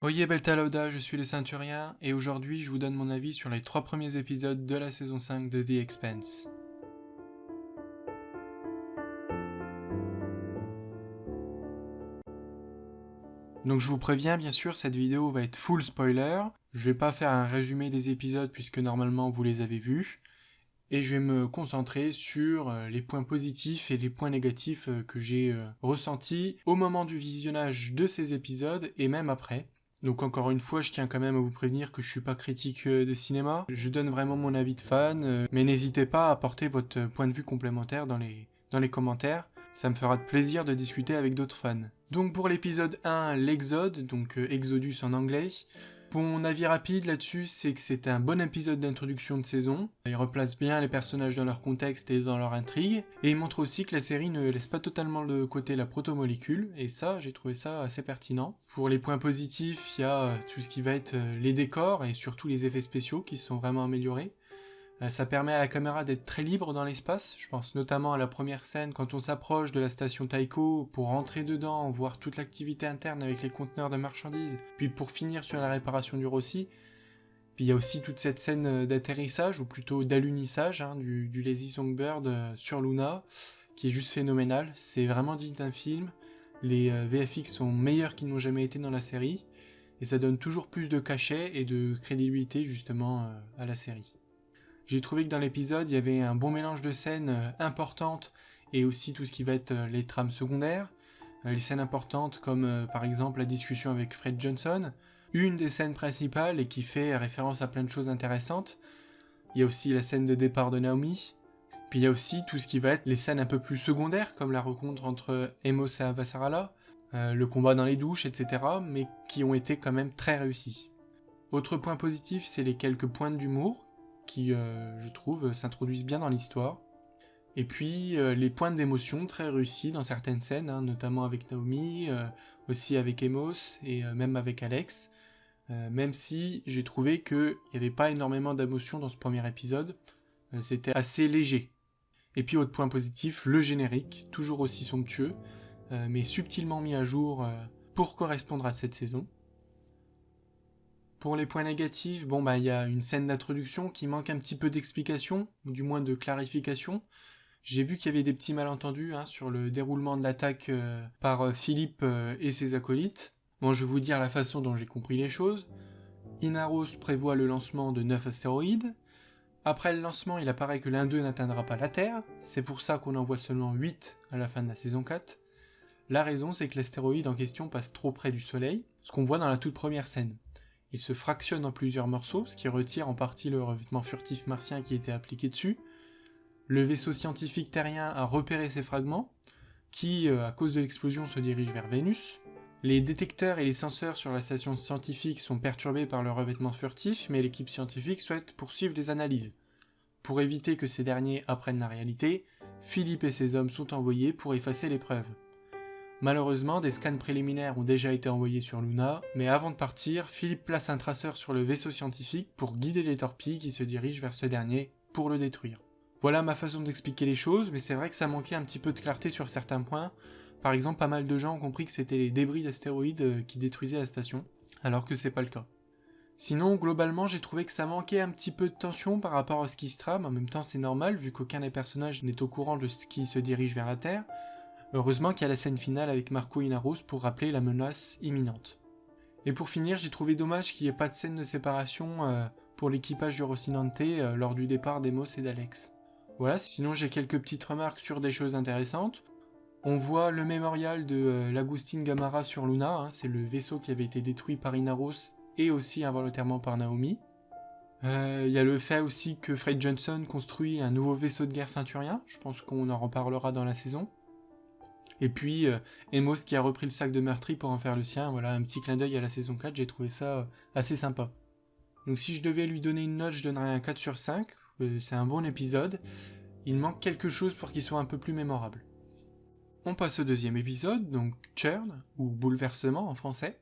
Oye Beltalowda, je suis le Ceinturien et aujourd'hui je vous donne mon avis sur les 3 premiers épisodes de la saison 5 de The Expanse. Donc je vous préviens, bien sûr, cette vidéo va être full spoiler. Je vais pas faire un résumé des épisodes puisque normalement vous les avez vus. Et je vais me concentrer sur les points positifs et les points négatifs que j'ai ressentis au moment du visionnage de ces épisodes et même après. Donc encore une fois, je tiens quand même à vous prévenir que je suis pas critique de cinéma. Je donne vraiment mon avis de fan, mais n'hésitez pas à apporter votre point de vue complémentaire dans les commentaires. Ça me fera plaisir de discuter avec d'autres fans. Donc pour l'épisode 1, l'Exode, donc Exodus en anglais. Mon avis rapide là-dessus, c'est que c'est un bon épisode d'introduction de saison. Il replace bien les personnages dans leur contexte et dans leur intrigue, et il montre aussi que la série ne laisse pas totalement de côté la protomolécule, et ça, j'ai trouvé ça assez pertinent. Pour les points positifs, il y a tout ce qui va être les décors, et surtout les effets spéciaux qui sont vraiment améliorés. Ça permet à la caméra d'être très libre dans l'espace, je pense notamment à la première scène quand on s'approche de la station Taiko pour rentrer dedans, voir toute l'activité interne avec les conteneurs de marchandises, puis pour finir sur la réparation du Rossi. Puis il y a aussi toute cette scène d'atterrissage, ou plutôt d'alunissage, du Lazy Songbird sur Luna, qui est juste phénoménal. C'est vraiment digne d'un film, les VFX sont meilleurs qu'ils n'ont jamais été dans la série, et ça donne toujours plus de cachet et de crédibilité justement à la série. J'ai trouvé que dans l'épisode, il y avait un bon mélange de scènes importantes et aussi tout ce qui va être les trames secondaires. Les scènes importantes comme par exemple la discussion avec Fred Johnson, une des scènes principales et qui fait référence à plein de choses intéressantes. Il y a aussi la scène de départ de Naomi. Puis il y a aussi tout ce qui va être les scènes un peu plus secondaires comme la rencontre entre Amos et Avasarala, le combat dans les douches, etc. mais qui ont été quand même très réussis. Autre point positif, c'est les quelques points d'humour qui, je trouve, s'introduisent bien dans l'histoire. Et puis les points d'émotion très réussis dans certaines scènes, notamment avec Naomi, aussi avec Amos et même avec Alex. Même si j'ai trouvé qu'il n'y avait pas énormément d'émotion dans ce premier épisode, c'était assez léger. Et puis autre point positif, le générique, toujours aussi somptueux, mais subtilement mis à jour pour correspondre à cette saison. Pour les points négatifs, il y a une scène d'introduction qui manque un petit peu d'explication, ou du moins de clarification. J'ai vu qu'il y avait des petits malentendus sur le déroulement de l'attaque par Philippe et ses acolytes. Bon, je vais vous dire la façon dont j'ai compris les choses. Inaros prévoit le lancement de 9 astéroïdes. Après le lancement, il apparaît que l'un d'eux n'atteindra pas la Terre. C'est pour ça qu'on en voit seulement 8 à la fin de la saison 4. La raison, c'est que l'astéroïde en question passe trop près du Soleil, ce qu'on voit dans la toute première scène. Il se fractionne en plusieurs morceaux, ce qui retire en partie le revêtement furtif martien qui était appliqué dessus. Le vaisseau scientifique terrien a repéré ces fragments, qui, à cause de l'explosion, se dirigent vers Vénus. Les détecteurs et les senseurs sur la station scientifique sont perturbés par le revêtement furtif, mais l'équipe scientifique souhaite poursuivre les analyses. Pour éviter que ces derniers apprennent la réalité, Philippe et ses hommes sont envoyés pour effacer les preuves. Malheureusement, des scans préliminaires ont déjà été envoyés sur Luna, mais avant de partir, Philippe place un traceur sur le vaisseau scientifique pour guider les torpilles qui se dirigent vers ce dernier pour le détruire. Voilà ma façon d'expliquer les choses, mais c'est vrai que ça manquait un petit peu de clarté sur certains points. Par exemple, pas mal de gens ont compris que c'était les débris d'astéroïdes qui détruisaient la station, alors que c'est pas le cas. Sinon, globalement, j'ai trouvé que ça manquait un petit peu de tension par rapport à ce qui se trame, en même temps c'est normal vu qu'aucun des personnages n'est au courant de ce qui se dirige vers la Terre. Heureusement qu'il y a la scène finale avec Marco Inaros pour rappeler la menace imminente. Et pour finir, j'ai trouvé dommage qu'il n'y ait pas de scène de séparation pour l'équipage du Rocinante lors du départ d'Emos et d'Alex. Voilà, sinon j'ai quelques petites remarques sur des choses intéressantes. On voit le mémorial de l'Agustin Gamara sur Luna, c'est le vaisseau qui avait été détruit par Inaros et aussi involontairement par Naomi. Il y a le fait aussi que Fred Johnson construit un nouveau vaisseau de guerre ceinturien, je pense qu'on en reparlera dans la saison. Et puis Amos qui a repris le sac de meurtri pour en faire le sien, voilà, un petit clin d'œil à la saison 4, j'ai trouvé ça assez sympa. Donc si je devais lui donner une note, je donnerais un 4 sur 5, c'est un bon épisode, il manque quelque chose pour qu'il soit un peu plus mémorable. On passe au deuxième épisode, donc Churn, ou Bouleversement en français.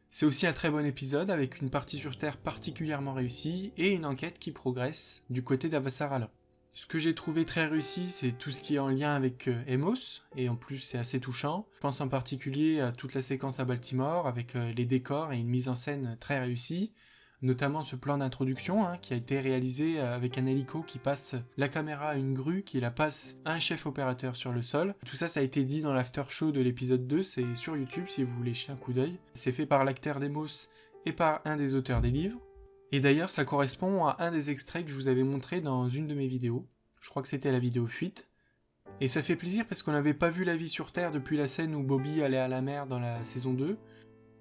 C'est aussi un très bon épisode avec une partie sur Terre particulièrement réussie et une enquête qui progresse du côté d'Avasarala. Ce que j'ai trouvé très réussi, c'est tout ce qui est en lien avec Amos, et en plus c'est assez touchant. Je pense en particulier à toute la séquence à Baltimore, avec les décors et une mise en scène très réussie, notamment ce plan d'introduction qui a été réalisé avec un hélico qui passe la caméra à une grue, qui la passe à un chef opérateur sur le sol. Tout ça, ça a été dit dans l'after show de l'épisode 2, c'est sur YouTube si vous voulez jeter un coup d'œil. C'est fait par l'acteur d'Amos et par un des auteurs des livres. Et d'ailleurs, ça correspond à un des extraits que je vous avais montré dans une de mes vidéos. Je crois que c'était la vidéo fuite. Et ça fait plaisir parce qu'on n'avait pas vu la vie sur Terre depuis la scène où Bobby allait à la mer dans la saison 2.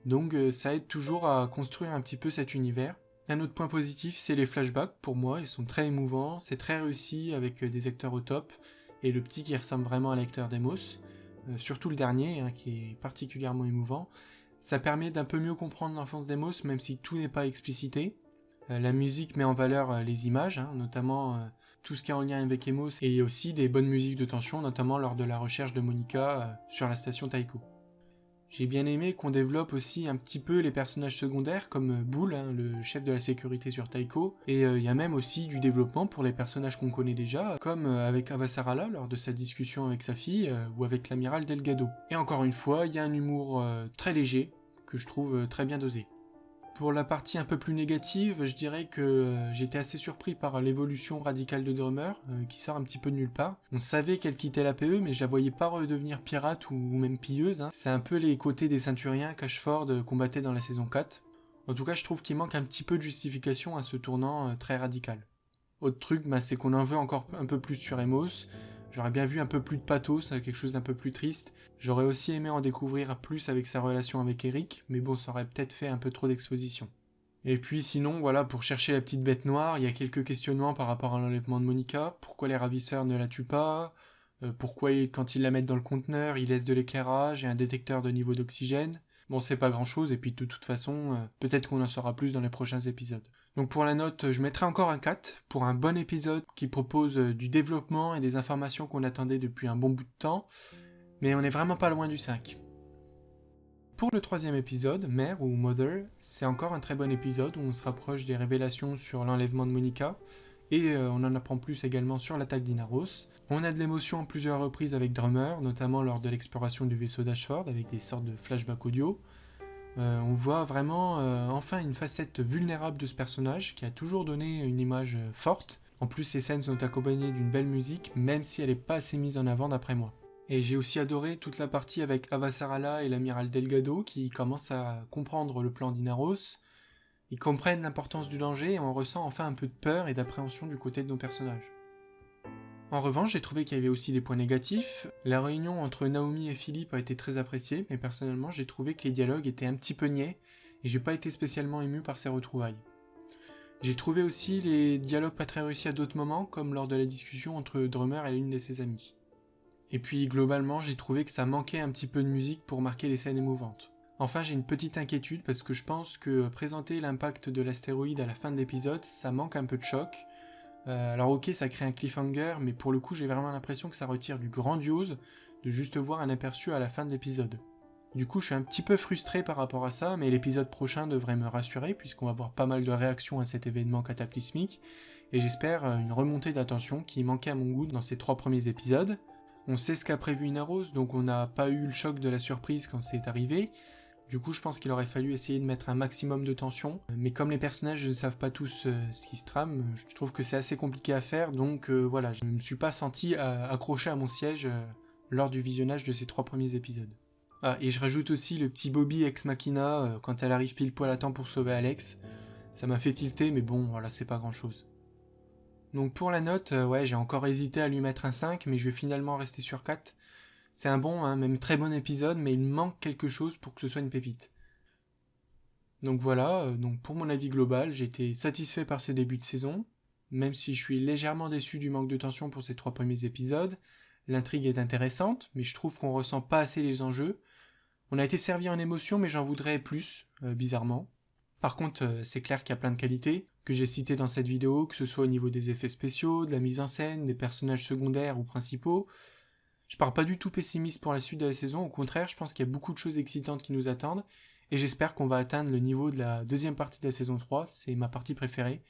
Donc ça aide toujours à construire un petit peu cet univers. Un autre point positif, c'est les flashbacks. Pour moi, ils sont très émouvants. C'est très réussi avec des acteurs au top. Et le petit qui ressemble vraiment à l'acteur d'Amos. Surtout le dernier, qui est particulièrement émouvant. Ça permet d'un peu mieux comprendre l'enfance d'Amos, même si tout n'est pas explicité. La musique met en valeur les images, notamment tout ce qui est en lien avec Amos, et il y a aussi des bonnes musiques de tension, notamment lors de la recherche de Monica sur la station Taiko. J'ai bien aimé qu'on développe aussi un petit peu les personnages secondaires, comme Bull, le chef de la sécurité sur Taiko, et il y a même aussi du développement pour les personnages qu'on connaît déjà, comme avec Avasarala lors de sa discussion avec sa fille, ou avec l'amiral Delgado. Et encore une fois, il y a un humour très léger, que je trouve très bien dosé. Pour la partie un peu plus négative, je dirais que j'étais assez surpris par l'évolution radicale de Drummer, qui sort un petit peu de nulle part. On savait qu'elle quittait l'APE, mais je la voyais pas redevenir pirate ou même pilleuse. C'est un peu les côtés des ceinturiens qu'Ashford combattait dans la saison 4. En tout cas, je trouve qu'il manque un petit peu de justification à ce tournant très radical. Autre truc, c'est qu'on en veut encore un peu plus sur Amos. J'aurais bien vu un peu plus de pathos, quelque chose d'un peu plus triste. J'aurais aussi aimé en découvrir plus avec sa relation avec Eric, mais bon, ça aurait peut-être fait un peu trop d'exposition. Et puis sinon, voilà, pour chercher la petite bête noire, il y a quelques questionnements par rapport à l'enlèvement de Monica. Pourquoi les ravisseurs ne la tuent pas ? Pourquoi, quand ils la mettent dans le conteneur, ils laissent de l'éclairage et un détecteur de niveau d'oxygène ? Bon, c'est pas grand-chose, et puis de toute façon, peut-être qu'on en saura plus dans les prochains épisodes. Donc pour la note, je mettrai encore un 4 pour un bon épisode qui propose du développement et des informations qu'on attendait depuis un bon bout de temps, mais on n'est vraiment pas loin du 5. Pour le troisième épisode, Mère ou Mother, c'est encore un très bon épisode où on se rapproche des révélations sur l'enlèvement de Monica, et on en apprend plus également sur l'attaque d'Inaros. On a de l'émotion en plusieurs reprises avec Drummer, notamment lors de l'exploration du vaisseau d'Ashford avec des sortes de flashbacks audio. On voit vraiment enfin une facette vulnérable de ce personnage qui a toujours donné une image forte. En plus, ces scènes sont accompagnées d'une belle musique, même si elle n'est pas assez mise en avant d'après moi. Et j'ai aussi adoré toute la partie avec Avasarala et l'amiral Delgado qui commencent à comprendre le plan d'Inaros. Ils comprennent l'importance du danger et on ressent enfin un peu de peur et d'appréhension du côté de nos personnages. En revanche, j'ai trouvé qu'il y avait aussi des points négatifs. La réunion entre Naomi et Philippe a été très appréciée, mais personnellement, j'ai trouvé que les dialogues étaient un petit peu niais et j'ai pas été spécialement ému par ces retrouvailles. J'ai trouvé aussi les dialogues pas très réussis à d'autres moments, comme lors de la discussion entre Drummer et l'une de ses amies. Et puis, globalement, j'ai trouvé que ça manquait un petit peu de musique pour marquer les scènes émouvantes. Enfin, j'ai une petite inquiétude parce que je pense que présenter l'impact de l'astéroïde à la fin de l'épisode, ça manque un peu de choc. Alors ok, ça crée un cliffhanger, mais pour le coup, j'ai vraiment l'impression que ça retire du grandiose de juste voir un aperçu à la fin de l'épisode. Du coup, je suis un petit peu frustré par rapport à ça, mais l'épisode prochain devrait me rassurer, puisqu'on va voir pas mal de réactions à cet événement cataclysmique, et j'espère une remontée d'attention qui manquait à mon goût dans ces 3 premiers épisodes. On sait ce qu'a prévu Inaros, donc on n'a pas eu le choc de la surprise quand c'est arrivé. Du coup, je pense qu'il aurait fallu essayer de mettre un maximum de tension. Mais comme les personnages ne savent pas tous ce qui se trame, je trouve que c'est assez compliqué à faire. Donc voilà, je ne me suis pas senti accroché à mon siège lors du visionnage de ces 3 premiers épisodes. Ah, et je rajoute aussi le petit Bobby ex machina quand elle arrive pile poil à temps pour sauver Alex. Ça m'a fait tilter, mais bon, voilà, c'est pas grand chose. Donc pour la note, j'ai encore hésité à lui mettre un 5, mais je vais finalement rester sur 4. C'est un bon, même très bon épisode, mais il manque quelque chose pour que ce soit une pépite. Donc voilà, donc pour mon avis global, j'ai été satisfait par ce début de saison, même si je suis légèrement déçu du manque de tension pour ces 3 premiers épisodes. L'intrigue est intéressante, mais je trouve qu'on ressent pas assez les enjeux. On a été servi en émotion, mais j'en voudrais plus, bizarrement. Par contre, c'est clair qu'il y a plein de qualités, que j'ai citées dans cette vidéo, que ce soit au niveau des effets spéciaux, de la mise en scène, des personnages secondaires ou principaux. Je pars pas du tout pessimiste pour la suite de la saison, au contraire, je pense qu'il y a beaucoup de choses excitantes qui nous attendent, et j'espère qu'on va atteindre le niveau de la deuxième partie de la saison 3, c'est ma partie préférée.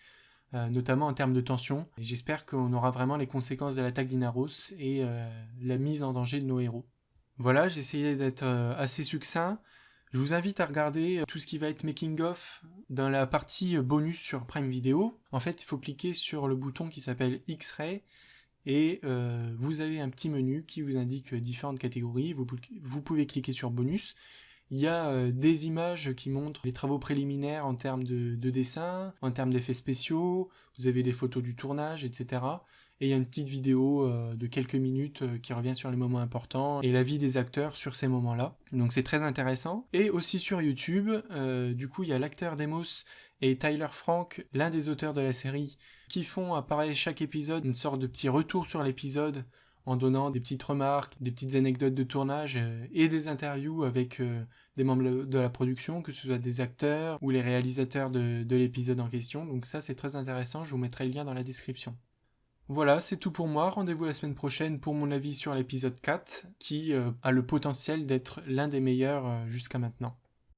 notamment en termes de tension. Et j'espère qu'on aura vraiment les conséquences de l'attaque d'Inaros et la mise en danger de nos héros. Voilà, j'ai essayé d'être assez succinct. Je vous invite à regarder tout ce qui va être making of dans la partie bonus sur Prime Video. En fait, il faut cliquer sur le bouton qui s'appelle X-Ray et vous avez un petit menu qui vous indique différentes catégories. Vous pouvez cliquer sur bonus. Il y a des images qui montrent les travaux préliminaires en termes de dessin, en termes d'effets spéciaux, vous avez les photos du tournage, etc. Et il y a une petite vidéo de quelques minutes qui revient sur les moments importants et la vie des acteurs sur ces moments-là. Donc c'est très intéressant. Et aussi sur YouTube, du coup il y a l'acteur Demos et Tyler Frank, l'un des auteurs de la série, qui font apparaître chaque épisode une sorte de petit retour sur l'épisode en donnant des petites remarques, des petites anecdotes de tournage et des interviews avec des membres de la production, que ce soit des acteurs ou les réalisateurs de l'épisode en question. Donc ça c'est très intéressant, je vous mettrai le lien dans la description. Voilà, c'est tout pour moi. Rendez-vous la semaine prochaine pour mon avis sur l'épisode 4, qui a le potentiel d'être l'un des meilleurs jusqu'à maintenant.